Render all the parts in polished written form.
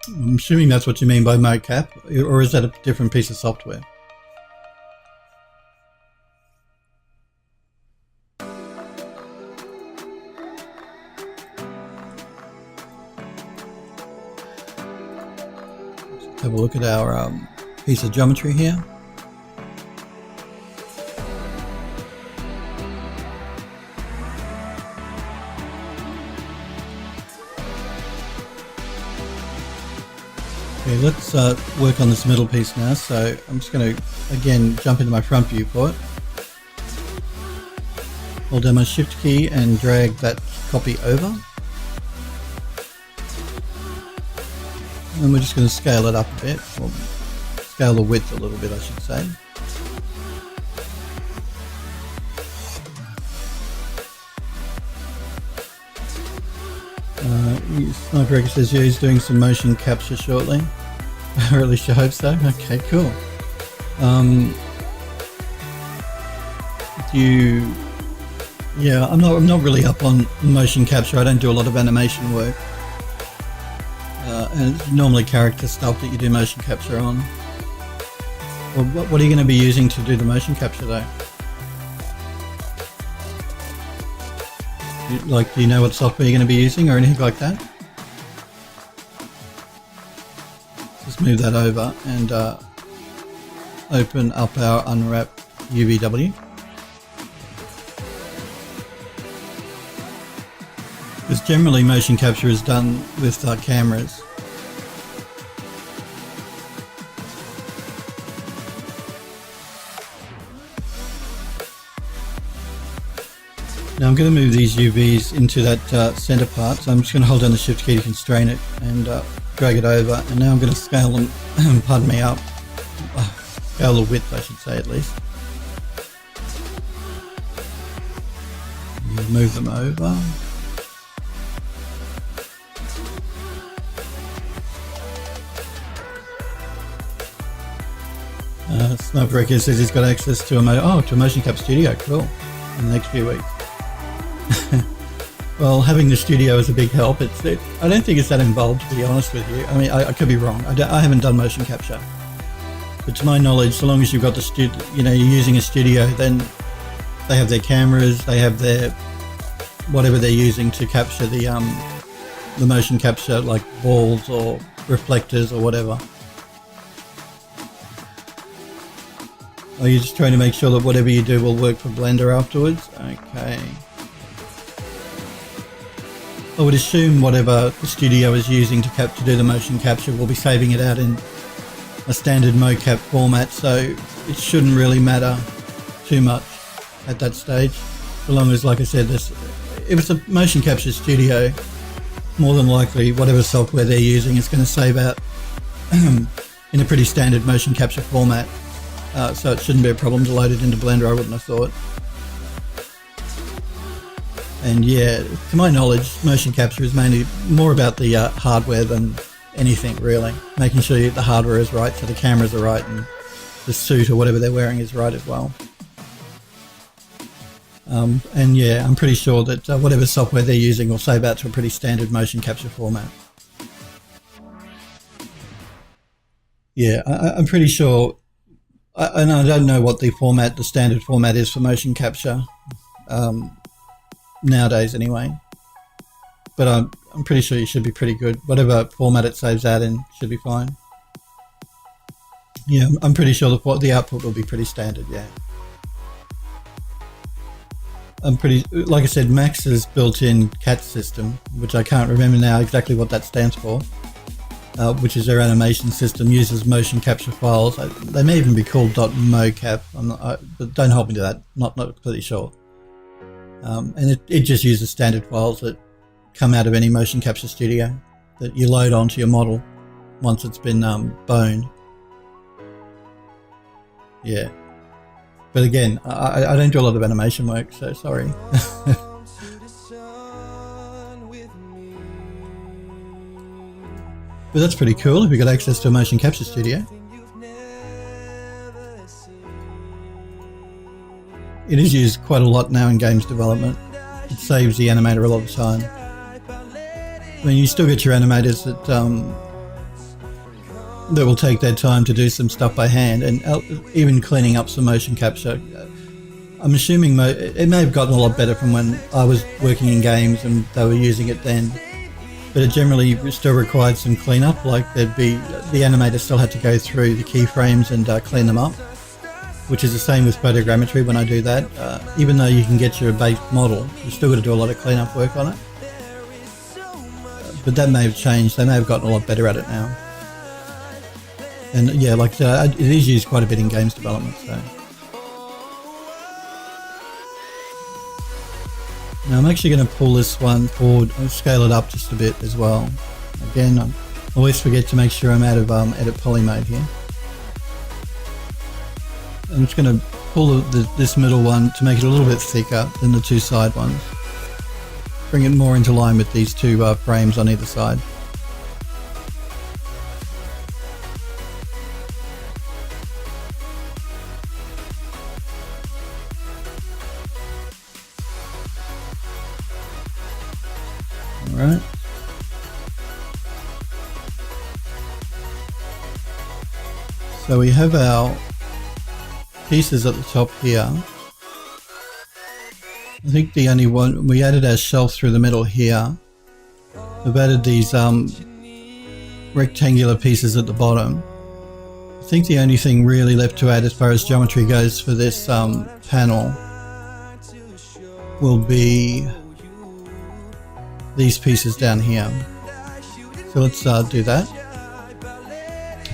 I'm assuming that's what you mean by mocap, or is that a different piece of software? Let's have a look at our piece of geometry here. Okay, let's work on this middle piece now. So I'm just going to again jump into my front viewport, hold down my shift key and drag that copy over, and we're just going to scale it up a bit, or scale the width a little bit I should say. Sniper says yeah, he's doing some motion capture shortly, or at least you hope so. Okay, cool. Yeah, I'm not really up on motion capture. I don't do a lot of animation work, and it's normally character stuff that you do motion capture on. Well, what are you going to be using to do the motion capture though? Like, do you know what software you're going to be using or anything like that? Just move that over and open up our Unwrap UVW. Because generally motion capture is done with cameras. Now I'm going to move these UVs into that center part, so I'm just going to hold down the shift key to constrain it and drag it over, and now I'm going to scale them, pardon me, up, scale the width I should say at least. Move them over. Snowbreaker says he's got access to a Motion Cap Studio, cool, in the next few weeks. Well, having the studio is a big help. I don't think it's that involved, to be honest with you. I mean, I could be wrong. I haven't done motion capture, but to my knowledge, so long as you've got the studio, you're using a studio, then they have their cameras, they have their whatever they're using to capture the motion capture, like balls or reflectors or whatever. Are you just trying to make sure that whatever you do will work for Blender afterwards? Okay. I would assume whatever the studio is using to do the motion capture will be saving it out in a standard mocap format, so it shouldn't really matter too much at that stage. So long as, like I said, if it's a motion capture studio, more than likely whatever software they're using is going to save out in a pretty standard motion capture format, so it shouldn't be a problem to load it into Blender, I wouldn't have thought. And yeah, to my knowledge, motion capture is mainly more about the hardware than anything really. Making sure the hardware is right, so the cameras are right, and the suit or whatever they're wearing is right as well. And yeah, I'm pretty sure that whatever software they're using will save out to a pretty standard motion capture format. Yeah, I'm pretty sure, and I don't know what the standard format is for motion capture. Nowadays anyway, but I'm pretty sure you should be pretty good. Whatever format it saves out in should be fine. Yeah, I'm pretty sure the output will be pretty standard, yeah. Like I said, Max's built-in CAT system, which I can't remember now exactly what that stands for, which is their animation system, uses motion capture files. They may even be called .mocap, but don't hold me to that, not completely sure. And it just uses standard files that come out of any motion capture studio that you load onto your model once it's been boned. Yeah, but again, I don't do a lot of animation work, so sorry. But that's pretty cool if you got access to a motion capture studio. It is used quite a lot now in games development. It saves the animator a lot of time. I mean, you still get your animators that that will take their time to do some stuff by hand, and even cleaning up some motion capture. I'm assuming it may have gotten a lot better from when I was working in games and they were using it then, but it generally still required some cleanup. Like the animator still had to go through the keyframes and clean them up, which is the same with photogrammetry. When I do that, even though you can get your base model, you're still got to do a lot of cleanup work on it. But that may have changed. They may have gotten a lot better at it now. And yeah, like it is used quite a bit in games development. So now I'm actually going to pull this one forward and scale it up just a bit as well. Again, I always forget to make sure I'm out of edit poly mode here. I'm just going to pull this middle one to make it a little bit thicker than the two side ones. Bring it more into line with these two frames on either side. Alright. So we have our pieces at the top here. I think the only one, we added our shelf through the middle here. We've added these rectangular pieces at the bottom. I think the only thing really left to add as far as geometry goes for this panel will be these pieces down here. So let's do that.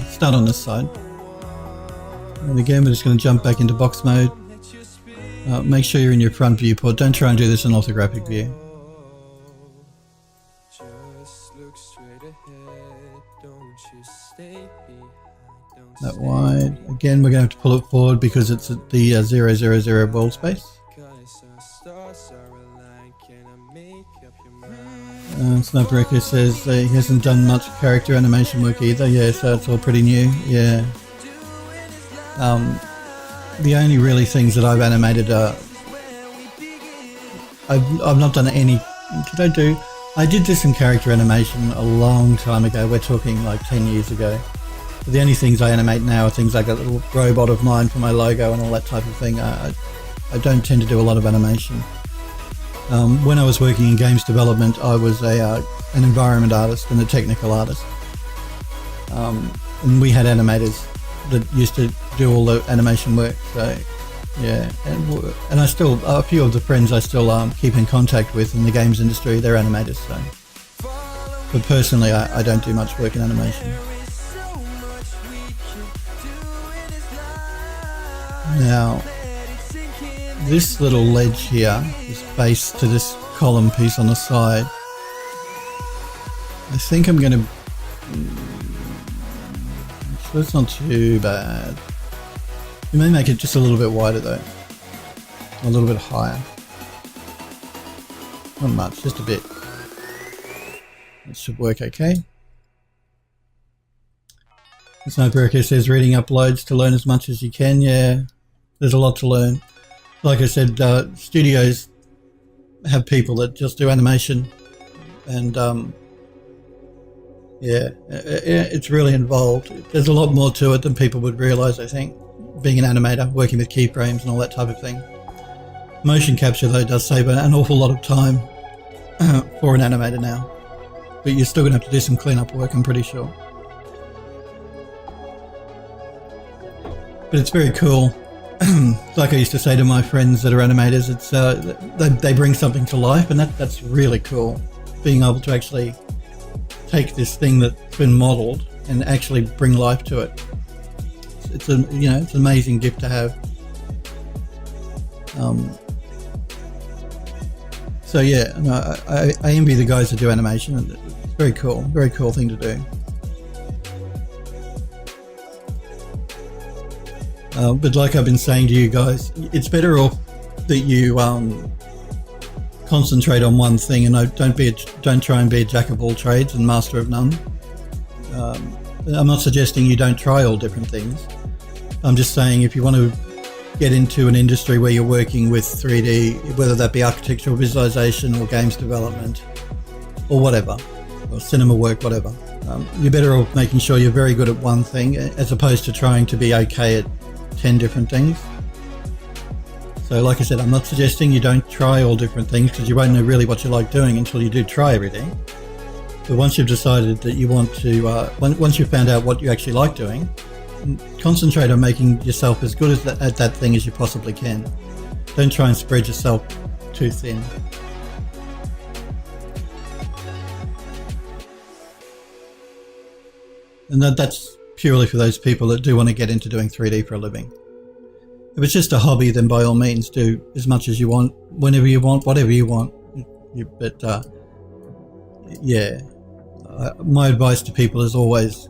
Start on this side. And again, we're just going to jump back into box mode. Make sure you're in your front viewport. Don't try and do this in orthographic view. That wide. Again, we're going to have to pull it forward because it's at the 000 wall space. Sniper Echo says he hasn't done much character animation work either. Yeah, so it's all pretty new. Yeah. The only really things that I've animated are I've not done any. I did do some character animation a long time ago. We're talking like 10 years ago. But the only things I animate now are things like a little robot of mine for my logo and all that type of thing. I don't tend to do a lot of animation. When I was working in games development, I was an environment artist and a technical artist. And we had animators that used to do all the animation work. So yeah, and I still, a few of the friends I still keep in contact with in the games industry, they're animators. So, but personally, I don't do much work in animation. Now, this little ledge here, this base to this column piece on the side, I think I'm going to, so it's not too bad. You may make it just a little bit wider though, a little bit higher. Not much, just a bit. It should work okay. Sniper Echo says reading uploads to learn as much as you can. Yeah, there's a lot to learn. Like I said, studios have people that just do animation, and yeah, it's really involved. There's a lot more to it than people would realise, I think, being an animator, working with keyframes and all that type of thing. Motion capture, though, does save an awful lot of time for an animator now, but you're still going to have to do some cleanup work, I'm pretty sure. But it's very cool. Like I used to say to my friends that are animators, it's they bring something to life, and that's really cool. Being able to actually take this thing that's been modelled and actually bring life to it. It's a it's an amazing gift to have. So yeah, no, I envy the guys that do animation. It's very cool thing to do. But like I've been saying to you guys, it's better off that you concentrate on one thing and don't try and be a jack of all trades and master of none. I'm not suggesting you don't try all different things. I'm just saying if you want to get into an industry where you're working with 3D, whether that be architectural visualization or games development or whatever, or cinema work, whatever, You're better off making sure you're very good at one thing as opposed to trying to be okay at 10 different things. So like I said, I'm not suggesting you don't try all different things, because you won't know really what you like doing until you do try everything. But once you've decided that you want to, once you've found out what you actually like doing, concentrate on making yourself as good at that thing as you possibly can. Don't try and spread yourself too thin. And that's purely for those people that do want to get into doing 3D for a living. If it's just a hobby, then by all means do as much as you want, whenever you want, whatever you want. My advice to people is always,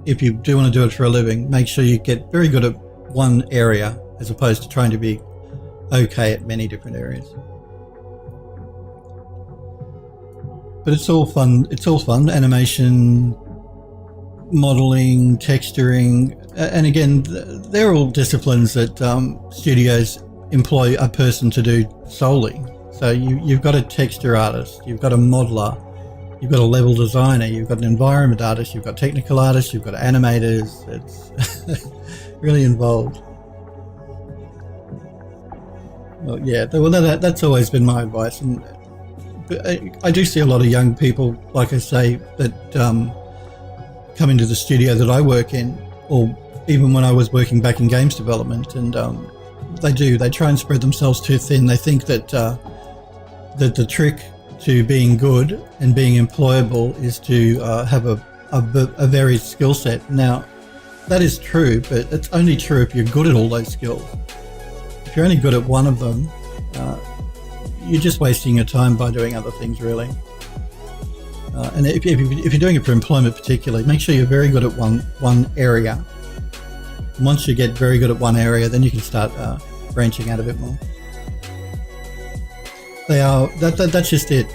if you do want to do it for a living, make sure you get very good at one area as opposed to trying to be okay at many different areas. But it's all fun. It's all fun. Animation, modeling, texturing, and again, they're all disciplines that studios employ a person to do solely. So you've got a texture artist, you've got a modeler, you've got a level designer, you've got an environment artist, you've got technical artists, you've got animators. It's really involved. Well, yeah, that's always been my advice. And I do see a lot of young people, like I say, that come into the studio that I work in, or even when I was working back in games development, and they try and spread themselves too thin. They think that that the trick to being good and being employable is to have a varied skill set. Now, that is true, but it's only true if you're good at all those skills. If you're only good at one of them, you're just wasting your time by doing other things, really. And if you're doing it for employment particularly, make sure you're very good at one area. And once you get very good at one area, then you can start branching out a bit more. That's just it.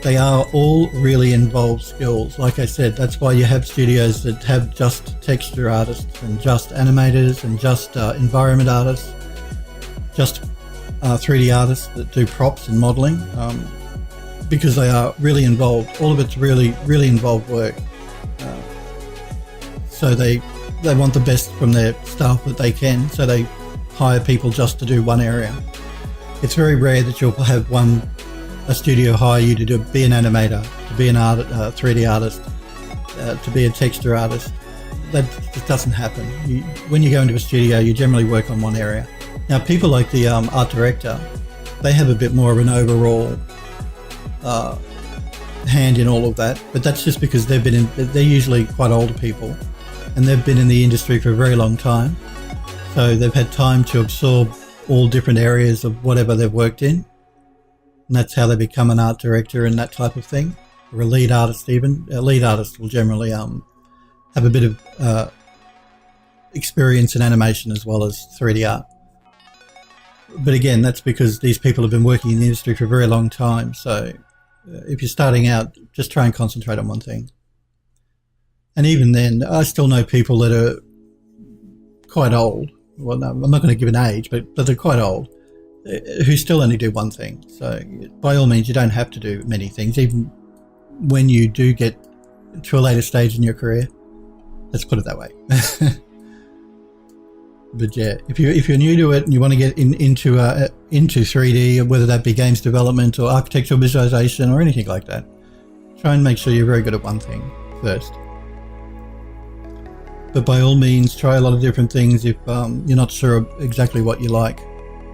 They are all really involved skills. Like I said, that's why you have studios that have just texture artists and just animators and just environment artists, just 3D artists that do props and modeling. Because they are really involved. All of it's really, really involved work. So they want the best from their staff that they can, so they hire people just to do one area. It's very rare that you'll have a studio hire you to be an animator, to be an 3D artist, to be a texture artist. That just doesn't happen. When you go into a studio, you generally work on one area. Now, people like the art director, they have a bit more of an overall hand in all of that, but that's just because they're usually quite older people, and they've been in the industry for a very long time, so they've had time to absorb all different areas of whatever they've worked in, and that's how they become an art director and that type of thing, or a lead artist. Even a lead artist will generally have a bit of experience in animation as well as 3D art. But again, that's because these people have been working in the industry for a very long time. So if you're starting out, just try and concentrate on one thing. And even then, I still know people that are quite old. Well, no, I'm not going to give an age, but they're quite old, who still only do one thing. So by all means, you don't have to do many things, even when you do get to a later stage in your career. Let's put it that way. But yeah, if you're new to it and you want to get into 3D, whether that be games development or architectural visualization or anything like that, try and make sure you're very good at one thing first. But by all means, try a lot of different things if you're not sure exactly what you like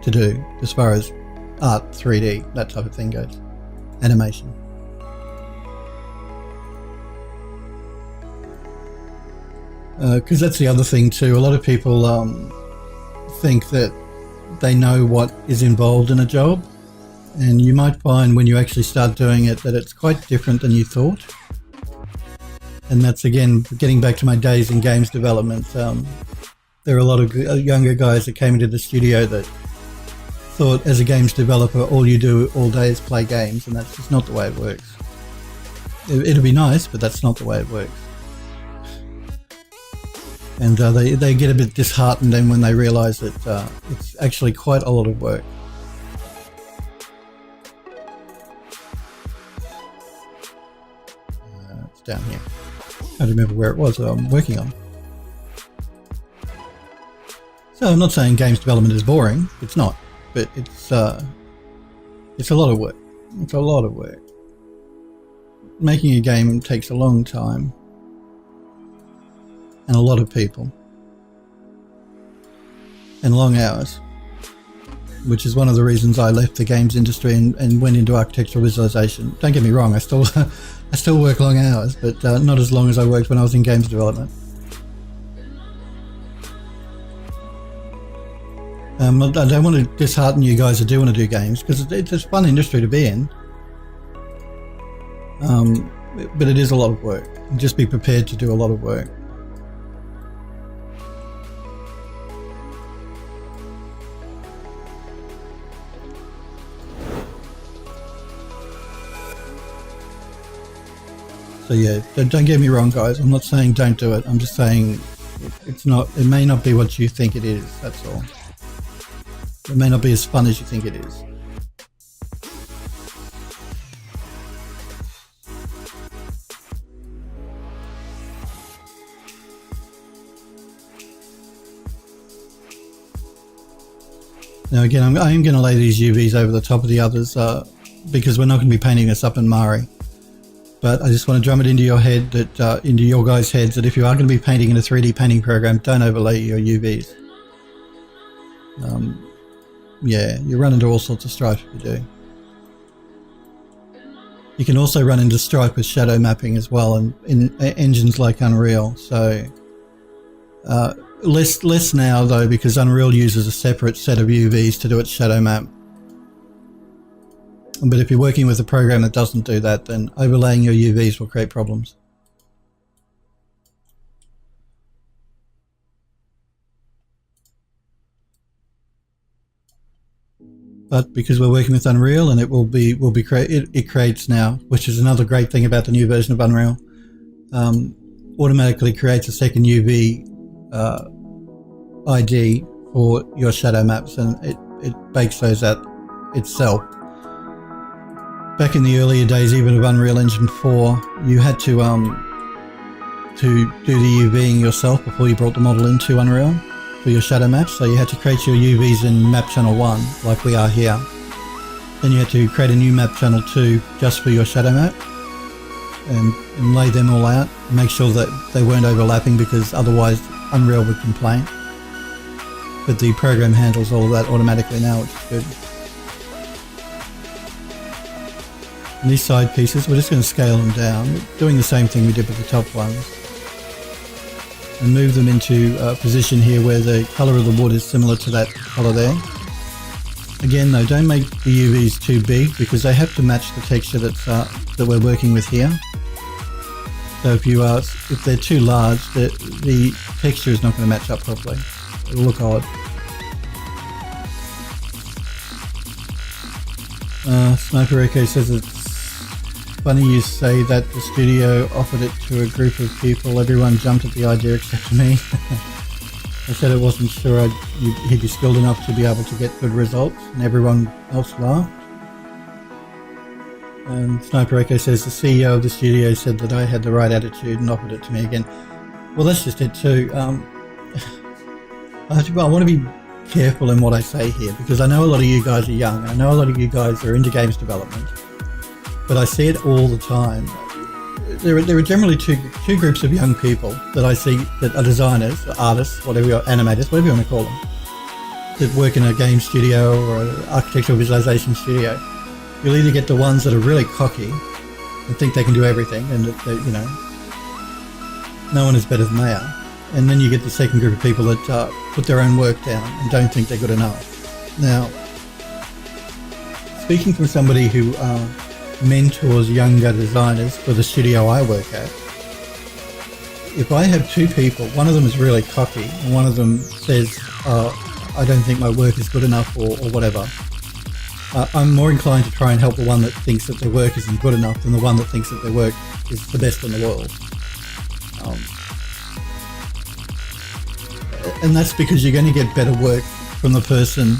to do as far as art, 3D, that type of thing goes. Animation. Because that's the other thing too. A lot of people think that they know what is involved in a job, and you might find when you actually start doing it that it's quite different than you thought. And that's, again, getting back to my days in games development. There are a lot of younger guys that came into the studio that thought as a games developer all you do all day is play games, and that's just not the way it works. It'll be nice, but that's not the way it works. And they get a bit disheartened then when they realise that it's actually quite a lot of work. It's down here. I don't remember where it was that I'm working on. So I'm not saying games development is boring. It's not, but it's a lot of work. It's a lot of work. Making a game takes a long time and a lot of people and long hours, which is one of the reasons I left the games industry and went into architectural visualization. Don't get me wrong, I still work long hours, but not as long as I worked when I was in games development. I don't want to dishearten you guys who do want to do games, because it's a fun industry to be in. But it is a lot of work. Just be prepared to do a lot of work. So yeah, don't get me wrong, guys. I'm not saying don't do it. I'm just saying it may not be what you think it is. That's all. It may not be as fun as you think it is. Now again, I am going to lay these UVs over the top of the others because we're not going to be painting this up in Mari. But I just want to drum it into your head, that into your guys' heads, that if you are going to be painting in a 3D painting program, don't overlay your UVs. Yeah, you run into all sorts of strife if you do. You can also run into strife with shadow mapping as well, and in engines like Unreal. So less now though, because Unreal uses a separate set of UVs to do its shadow map. But if you're working with a program that doesn't do that, then overlaying your UVs will create problems. But because we're working with Unreal, and it creates now, which is another great thing about the new version of Unreal, automatically creates a second UV ID for your shadow maps, and it bakes those out itself. Back in the earlier days, even of Unreal Engine 4, you had to do the UVing yourself before you brought the model into Unreal for your shadow maps. So you had to create your UVs in map channel 1, like we are here. Then you had to create a new map channel 2 just for your shadow map and lay them all out. Make sure that they weren't overlapping, because otherwise Unreal would complain. But the program handles all of that automatically now, which is good. And these side pieces, we're just going to scale them down, doing the same thing we did with the top ones. And move them into a position here where the colour of the wood is similar to that colour there. Again though, don't make the UVs too big, because they have to match the texture that we're working with here. So if they're too large, the texture is not going to match up properly. It'll look odd. Sniper Echo says it's funny you say that the studio offered it to a group of people. Everyone jumped at the idea except me. I said I wasn't sure he'd be skilled enough to be able to get good results, and everyone else laughed. And Sniper Echo says the CEO of the studio said that I had the right attitude and offered it to me again. Well, that's just it too. I want to be careful in what I say here, because I know a lot of you guys are young. I know a lot of you guys are into games development, but I see it all the time. There are generally two groups of young people that I see that are designers, artists, animators, whatever you want to call them, that work in a game studio or an architectural visualization studio. You'll either get the ones that are really cocky and think they can do everything, and that no one is better than they are. And then you get the second group of people that put their own work down and don't think they're good enough. Now, speaking from somebody who mentors younger designers for the studio I work at, if I have two people, one of them is really cocky and one of them says, I don't think my work is good enough or whatever, I'm more inclined to try and help the one that thinks that their work isn't good enough than the one that thinks that their work is the best in the world. And that's because you're going to get better work from the person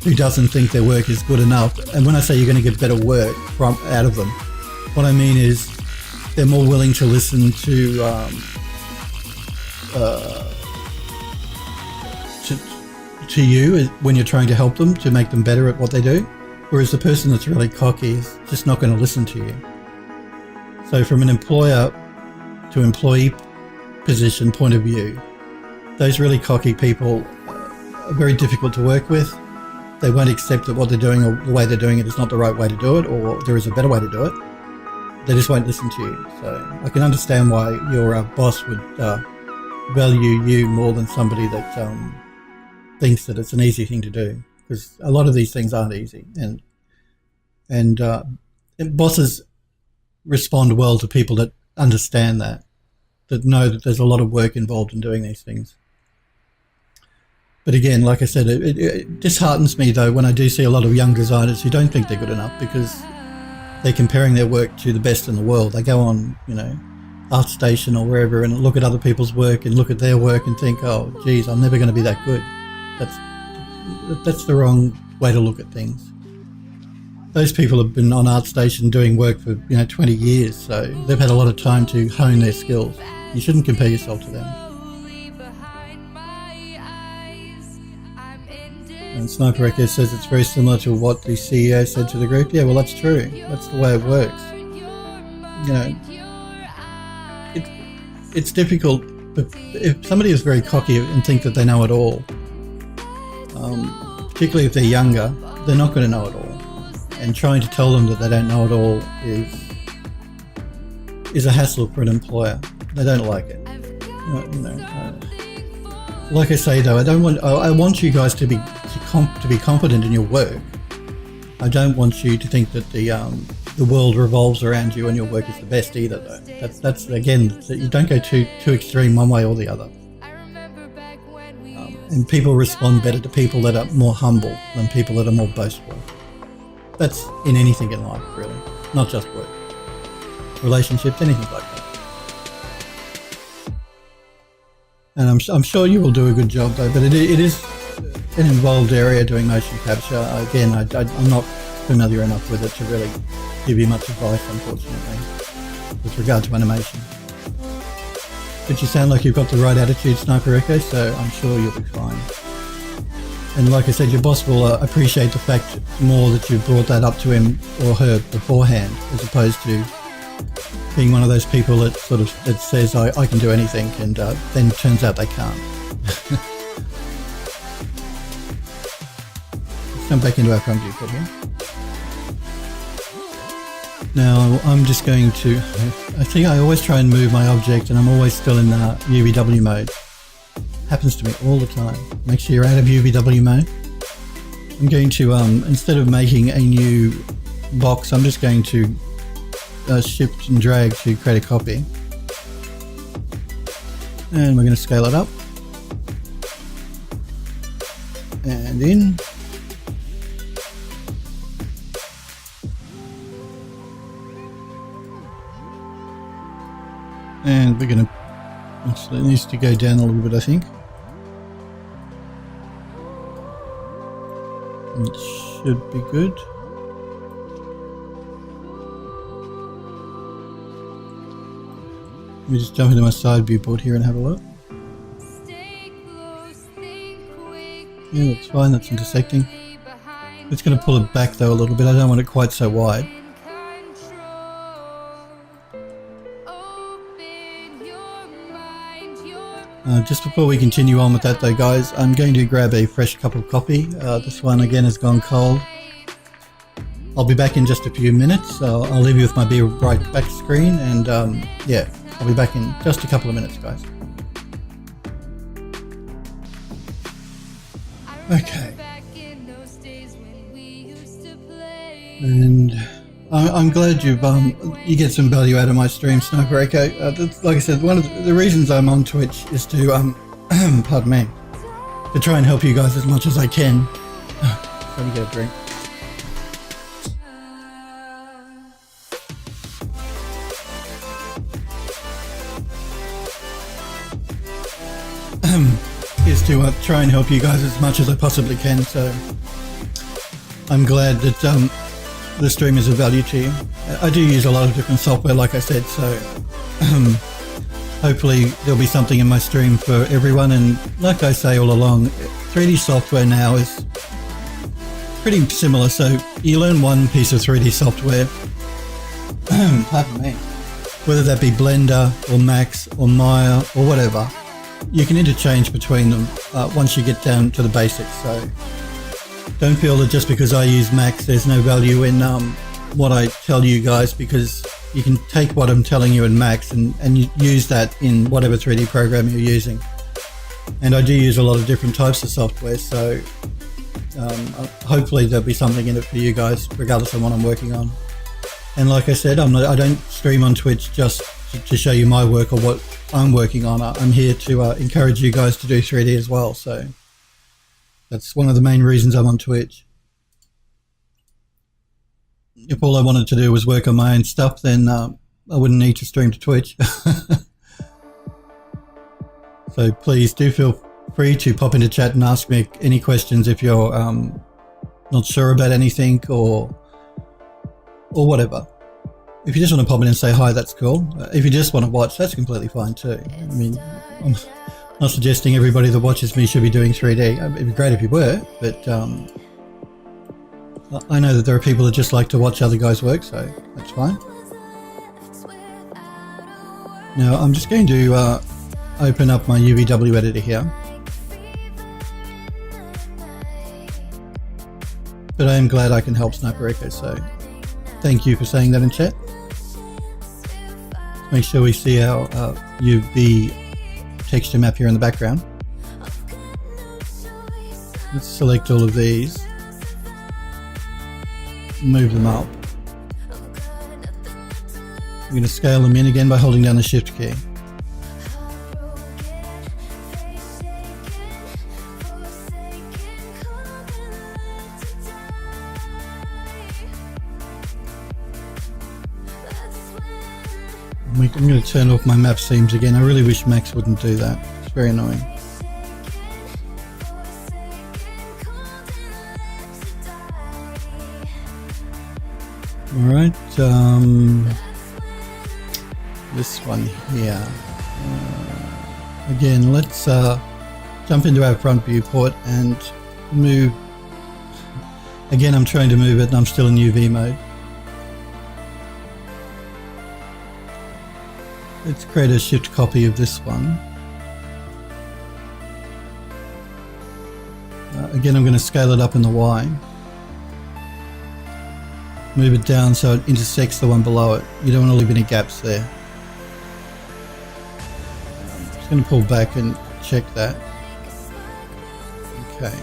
who doesn't think their work is good enough. And when I say you're going to get better work out of them, what I mean is they're more willing to listen to you when you're trying to help them to make them better at what they do. Whereas the person that's really cocky is just not going to listen to you. So from an employer to employee position point of view, those really cocky people are very difficult to work with. They won't accept that what they're doing or the way they're doing it is not the right way to do it, or there is a better way to do it. They just won't listen to you. So I can understand why your boss would value you more than somebody that thinks that it's an easy thing to do, because a lot of these things aren't easy, and bosses respond well to people that understand that know that there's a lot of work involved in doing these things. But again, like I said, it disheartens me though when I do see a lot of young designers who don't think they're good enough because they're comparing their work to the best in the world. They go on, ArtStation or wherever and look at other people's work and look at their work and think, oh, geez, I'm never going to be that good. That's the wrong way to look at things. Those people have been on ArtStation doing work for 20 years, so they've had a lot of time to hone their skills. You shouldn't compare yourself to them. And Sniper Echo says it's very similar to what the CEO said to the group. Yeah, well, that's true. That's the way it works. It's difficult. If somebody is very cocky and think that they know it all, particularly if they're younger, they're not going to know it all. And trying to tell them that they don't know it all is a hassle for an employer. They don't like it. Like I say though, I want you guys to be confident in your work. I don't want you to think that the world revolves around you and your work is the best either though. That's again, you don't go too extreme one way or the other. And people respond better to people that are more humble than people that are more boastful. That's in anything in life, really, not just work. Relationships, anything like that. And I'm sure you will do a good job though, but it is an involved area doing motion capture. Again, I'm not familiar enough with it to really give you much advice, unfortunately, with regard to animation. But you sound like you've got the right attitude, Sniper Echo, so I'm sure you'll be fine. And like I said, your boss will appreciate the fact more that you brought that up to him or her beforehand, as opposed to being one of those people that that says, I can do anything, and then turns out they can't. Let's come back into our front viewport here. Now I'm just going to, I think I always try and move my object and I'm always still in UVW mode. Happens to me all the time. Make sure you're out of UVW mode. I'm going to, instead of making a new box, I'm just going to shift and drag to create a copy. And we're going to scale it up. And in. And we're going to, actually it needs to go down a little bit, I think. It should be good. Let me just jump into my side viewport here and have a look. Yeah, that's fine, that's intersecting. It's going to pull it back though a little bit, I don't want it quite so wide. Just before we continue on with that though guys, I'm going to grab a fresh cup of coffee. This one again has gone cold. I'll be back in just a few minutes. I'll leave you with my Be Right Back screen and yeah, I'll be back in just a couple of minutes guys. Okay. And I'm glad you get some value out of my stream, Sniper Echo. Like I said, one of the reasons I'm on Twitch is to, pardon me, to try and help you guys as much as I can. Let me get a drink. Is to try and help you guys as much as I possibly can. So I'm glad that the stream is of value to you. I do use a lot of different software, like I said, so hopefully there'll be something in my stream for everyone. And like I say all along, 3D software now is pretty similar. So you learn one piece of 3D software, pardon me, whether that be Blender or Max or Maya or whatever, you can interchange between them once you get down to the basics. So don't feel that just because I use Max there's no value in what I tell you guys, because you can take what I'm telling you in Max and use that in whatever 3D program you're using. And I do use a lot of different types of software, so hopefully there'll be something in it for you guys regardless of what I'm working on. And like I said, I don't stream on Twitch just to show you my work or what I'm working on. I'm here to encourage you guys to do 3D as well, so that's one of the main reasons I'm on Twitch. If all I wanted to do was work on my own stuff, then I wouldn't need to stream to Twitch. So please do feel free to pop into chat and ask me any questions if you're not sure about anything or whatever. If you just want to pop in and say hi, that's cool. If you just want to watch, that's completely fine too. I mean, I'm not suggesting everybody that watches me should be doing 3D. It'd be great if you were, but I know that there are people that just like to watch other guys work, so that's fine. Now I'm just going to open up my UVW editor here. But I am glad I can help Sniper Echo, so thank you for saying that in chat. Make sure we see our UV texture map here in the background. Let's select all of these, move them up. I'm going to scale them in again by holding down the Shift key. I'm going to turn off my map seams again. I really wish Max wouldn't do that. It's very annoying. Alright, this one here. Again, let's jump into our front viewport and move. Again, I'm trying to move it and I'm still in UV mode. Let's create a shift copy of this one. Again, I'm going to scale it up in the Y. Move it down so it intersects the one below it. You don't want to leave any gaps there. I'm just going to pull back and check that. Okay.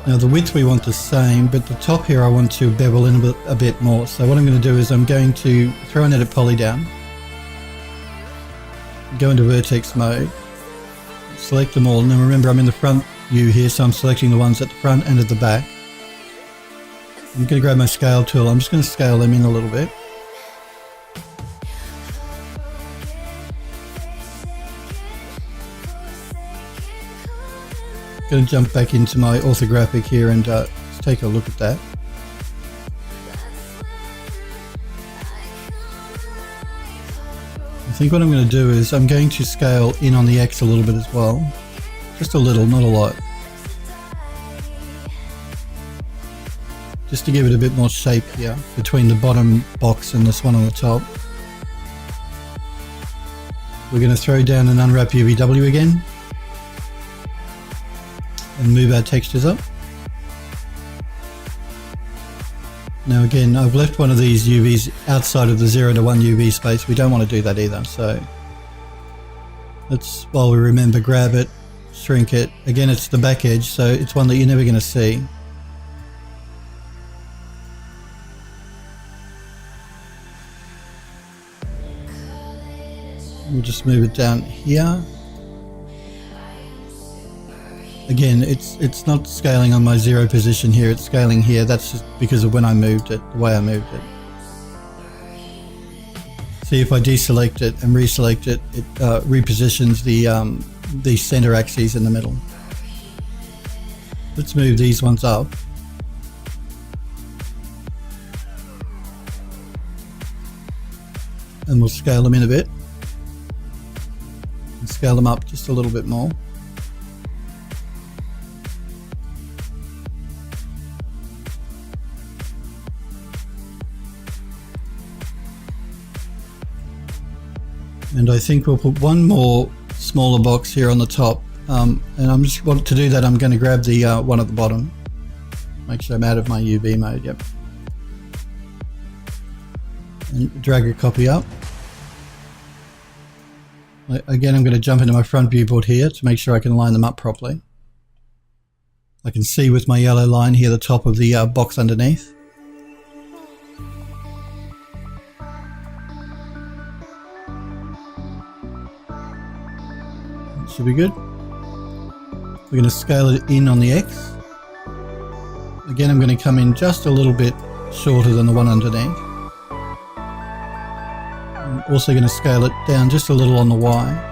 Now the width we want the same, but the top here I want to bevel in a bit more. So what I'm going to do is I'm going to throw an edit poly down, go into vertex mode, select them all. Now remember, I'm in the front view here, so I'm selecting the ones at the front and at the back. I'm going to grab my scale tool. I'm just going to scale them in a little bit. Going to jump back into my orthographic here and let's take a look at that. I think what I'm going to do is I'm going to scale in on the X a little bit as well. Just a little, not a lot. Just to give it a bit more shape here between the bottom box and this one on the top. We're going to throw down and unwrap UVW again. And move our textures up. Now again, I've left one of these UVs outside of the 0 to 1 UV space. We don't want to do that either, so let's, while we remember, grab it, shrink it. Again, it's the back edge, so it's one that you're never going to see. We'll just move it down here. Again, it's not scaling on my 0 position here, it's scaling here. That's just because of when I moved it, the way I moved it. See, if I deselect it and reselect it, it repositions the center axes in the middle. Let's move these ones up. and we'll scale them in a bit and scale them up just a little bit more. And I think we'll put one more smaller box here on the top, and I'm just want to do that. I'm going to grab the one at the bottom, make sure I'm out of my UV mode. Yep, and drag a copy up. Again, I'm going to jump into my front viewport here to make sure I can line them up properly. I can see with my yellow line here the top of the box underneath. Should be good. We're going to scale it in on the X. Again, I'm going to come in just a little bit shorter than the one underneath. I'm also going to scale it down just a little on the Y.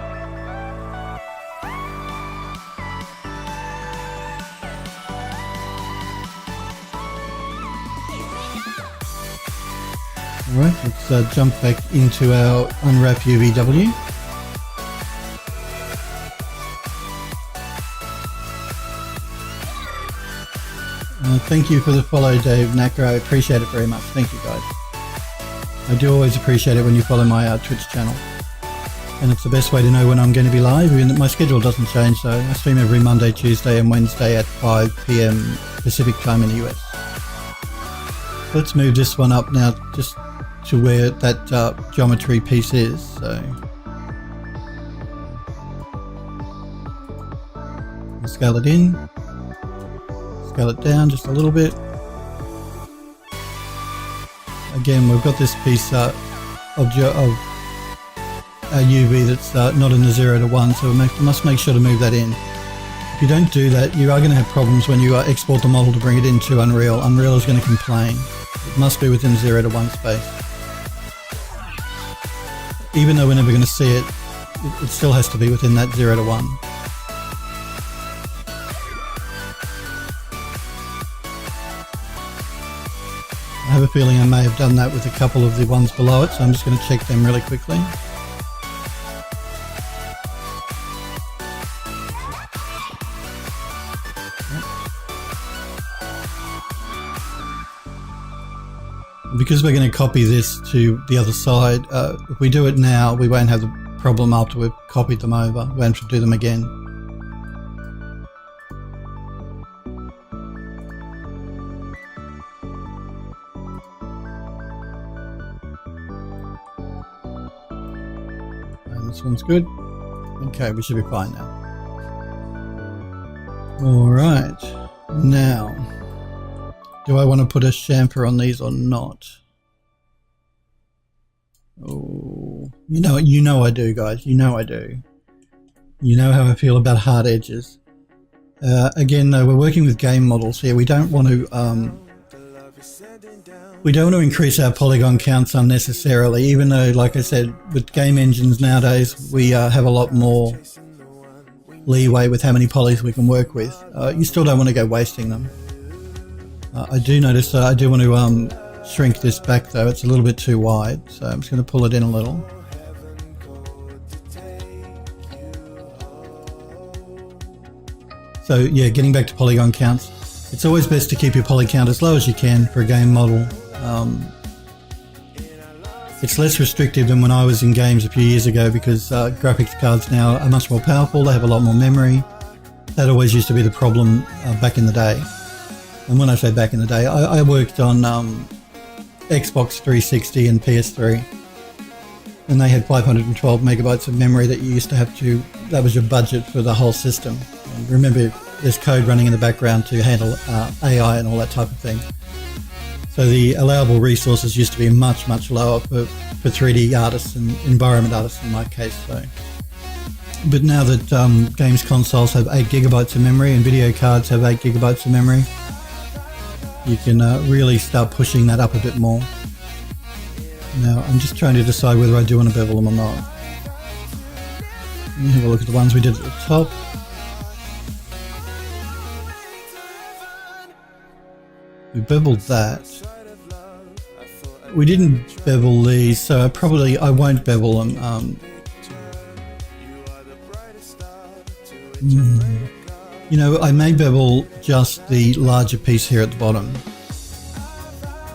Alright, let's jump back into our unwrap UVW. Thank you for the follow, Dave Nacker. I appreciate it very much. Thank you, guys. I do always appreciate it when you follow my Twitch channel. And it's the best way to know when I'm going to be live. My schedule doesn't change, so I stream every Monday, Tuesday and Wednesday at 5 PM Pacific time in the US. Let's move this one up now just to where that geometry piece is. So I'll scale it in. Scale it down just a little bit. Again, we've got this piece of UV that's not in the 0 to 1, so we must make sure to move that in. If you don't do that, you are going to have problems when you export the model to bring it into Unreal. Unreal is going to complain. It must be within 0 to 1 space. Even though we're never going to see it, it still has to be within that 0 to 1. I have a feeling I may have done that with a couple of the ones below it, so I'm just going to check them really quickly. Because we're going to copy this to the other side, if we do it now, we won't have the problem after we've copied them over. We won't have to do them again. This one's good. Okay, we should be fine now. Alright, now, do I want to put a chamfer on these or not? Oh, you know I do, guys. You know I do. You know how I feel about hard edges. Again, though, we're working with game models here. We don't want to increase our polygon counts unnecessarily, even though, like I said, with game engines nowadays, we have a lot more leeway with how many polys we can work with. You still don't want to go wasting them. I do notice I do want to shrink this back though. It's a little bit too wide, so I'm just going to pull it in a little. So yeah, getting back to polygon counts, it's always best to keep your poly count as low as you can for a game model. It's less restrictive than when I was in games a few years ago, because graphics cards now are much more powerful. They have a lot more memory. That always used to be the problem back in the day. And when I say back in the day, I worked on Xbox 360 and PS3, and they had 512 megabytes of memory that you used to have to, that was your budget for the whole system. And remember, there's code running in the background to handle AI and all that type of thing. So the allowable resources used to be much, much lower for 3D artists and environment artists in my case. So, but now that games consoles have 8 gigabytes of memory and video cards have 8 gigabytes of memory, you can really start pushing that up a bit more. Now I'm just trying to decide whether I do want to bevel them or not. Let me have a look at the ones we did at the top. We beveled that. we didn't bevel these, so I won't bevel them. You know, I may bevel just the larger piece here at the bottom.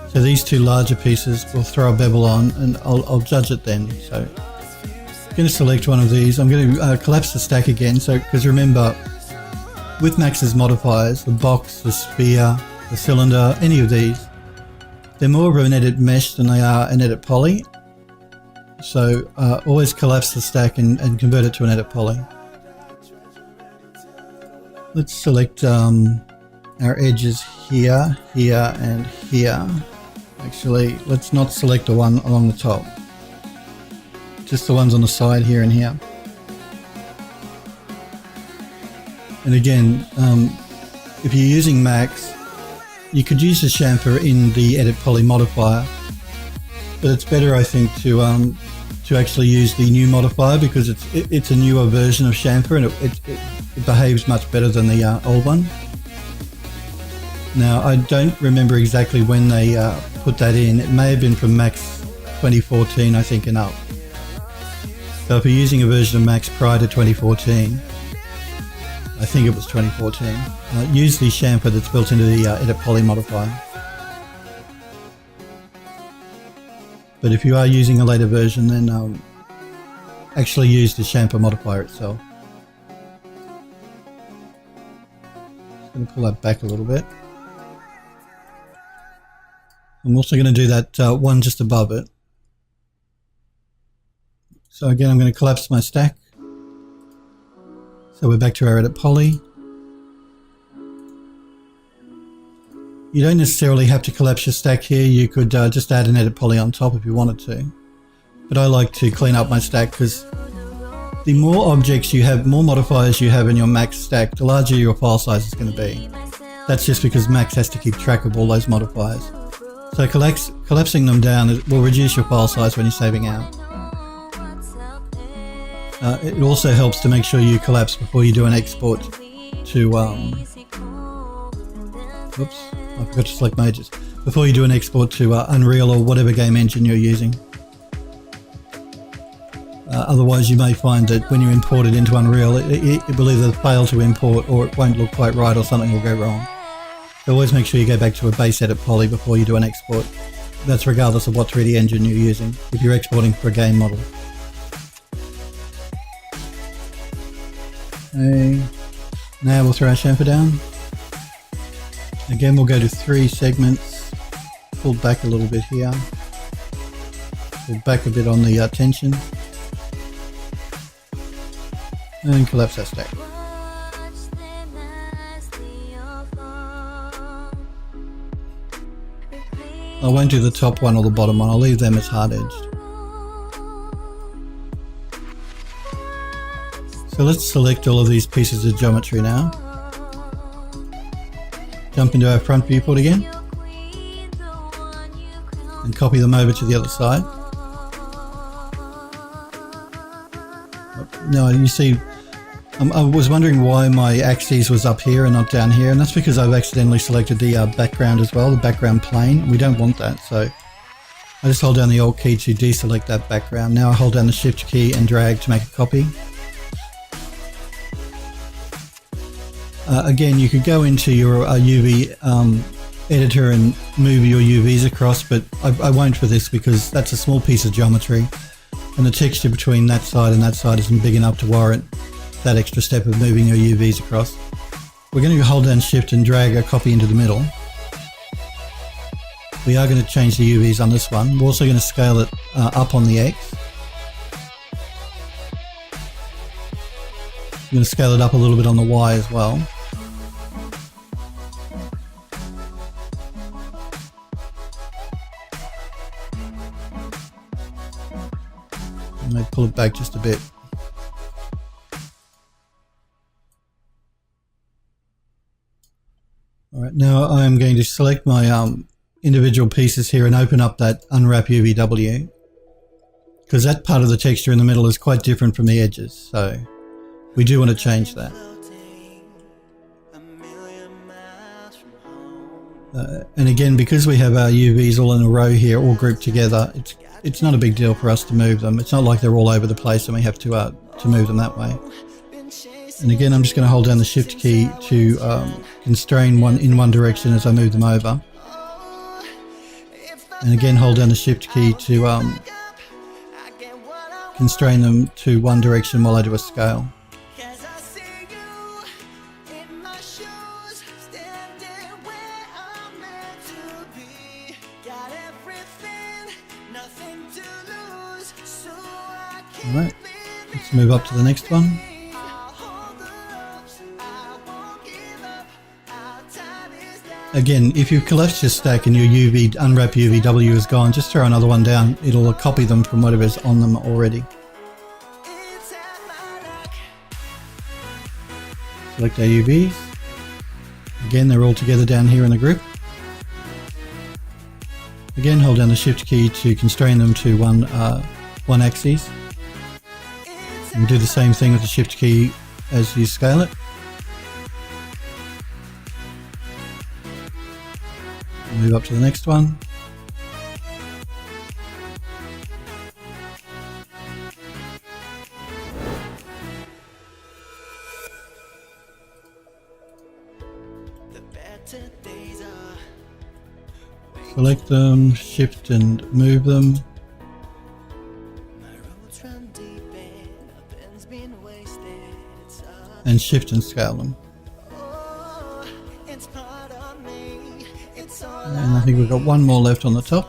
So these two larger pieces we'll throw a bevel on, and I'll judge it then. So I'm going to select one of these. I'm going to collapse the stack again. So, because remember, with Max's modifiers, the box, the sphere, the cylinder, any of these, they're more of an edit mesh than they are an edit poly. So always collapse the stack and convert it to an edit poly. Let's select our edges here, here, and here. Actually, let's not select the one along the top. Just the ones on the side here and here. And again, if you're using Max, you could use the chamfer in the Edit Poly modifier, but it's better, I think, to actually use the new modifier because it's a newer version of chamfer, and it behaves much better than the old one. Now, I don't remember exactly when they put that in. It may have been from Max 2014, I think, and up. So if you're using a version of Max prior to 2014, I think it was 2014, use the chamfer that's built into the Edit Poly modifier. But if you are using a later version, then actually use the chamfer modifier itself. Just going to pull that back a little bit. I'm also going to do that one just above it. So again, I'm going to collapse my stack. So we're back to our Edit Poly. You don't necessarily have to collapse your stack here. You could just add an Edit Poly on top if you wanted to. But I like to clean up my stack because the more objects you have, more modifiers you have in your Max stack, the larger your file size is going to be. That's just because Max has to keep track of all those modifiers. So collapsing them down will reduce your file size when you're saving out. It also helps to make sure you collapse before you do an export to, oops, I forgot to select majors. Before you do an export to Unreal or whatever game engine you're using. Otherwise you may find that when you import it into Unreal, it will either fail to import or it won't look quite right or something will go wrong. So always make sure you go back to a base Edit Poly before you do an export. That's regardless of what 3D engine you're using, if you're exporting for a game model. Okay, now we'll throw our chamfer down. Again, we'll go to 3 segments, pull back a little bit here, pull back a bit on the tension, and collapse our stack. I won't do the top one or the bottom one, I'll leave them as hard edged. So let's select all of these pieces of geometry now. Jump into our front viewport again and copy them over to the other side. Now you see, I was wondering why my axis was up here and not down here, and that's because I've accidentally selected the background as well, the background plane. We don't want that, so I just hold down the Alt key to deselect that background. Now I hold down the Shift key and drag to make a copy. Again, you could go into your UV editor and move your UVs across, but I won't for this because that's a small piece of geometry and the texture between that side and that side isn't big enough to warrant that extra step of moving your UVs across. We're going to hold down Shift and drag a copy into the middle. We are going to change the UVs on this one. We're also going to scale it up on the X. I'm going to scale it up a little bit on the Y as well. I may pull it back just a bit. Alright, now I'm going to select my individual pieces here and open up that Unwrap UVW, because that part of the texture in the middle is quite different from the edges, so we do want to change that. And again, because we have our UVs all in a row here, all grouped together, it's not a big deal for us to move them. It's not like they're all over the place and we have to move them that way. And again, I'm just going to hold down the shift key to constrain in one direction as I move them over. And again, hold down the shift key to constrain them to one direction while I do a scale. Alright, let's move up to the next one. Again, if you've collapsed your stack and your unwrap UVW is gone, just throw another one down. It'll copy them from whatever's on them already. Select our UVs. Again, they're all together down here in the group. Again, hold down the shift key to constrain them to one axis. And do the same thing with the shift key as you scale it. Move up to the next one. Select them, shift and move them. And shift and scale them. And I think we've got one more left on the top.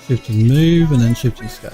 Shift and move, and then shift and scale.